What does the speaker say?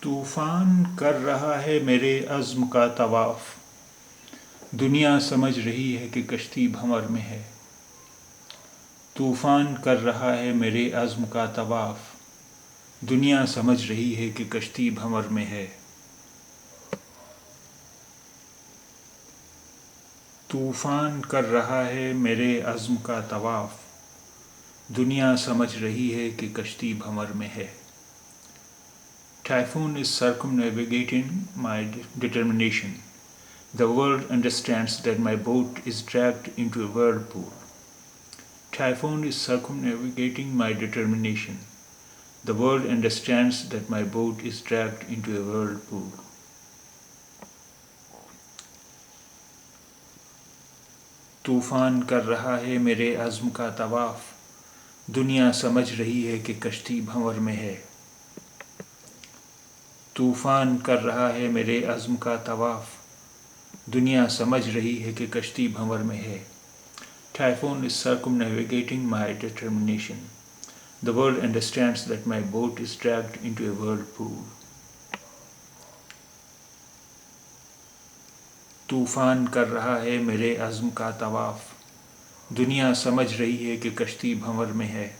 طوفان کر رہا ہے میرے عزم کا طواف، دنیا سمجھ رہی ہے کہ کشتی بھنور میں ہے۔ طوفان کر رہا ہے میرے عزم کا طواف، دنیا سمجھ رہی ہے کہ کشتی بھنور میں ہے۔ طوفان کر رہا ہے میرے عزم کا طواف، دنیا سمجھ رہی ہے کہ کشتی بھنور میں ہے۔ Typhoon is circumnavigating my determination. The world understands that my boat is dragged into a whirlpool. Typhoon is circumnavigating my determination. The world understands that my boat is dragged into a whirlpool. طوفان کر رہا ہے میرے عزم کا طواف، دنیا سمجھ رہی ہے کہ کشتی بھنور میں ہے۔ طوفان کر رہا ہے میرے عزم کا طواف، دنیا سمجھ رہی ہے کہ کشتی بھنور میں ہے۔ Typhoon is circumnavigating my determination. The world understands that my boat is dragged into a whirlpool. طوفان کر رہا ہے میرے عزم کا طواف، دنیا سمجھ رہی ہے کہ کشتی بھنور میں ہے۔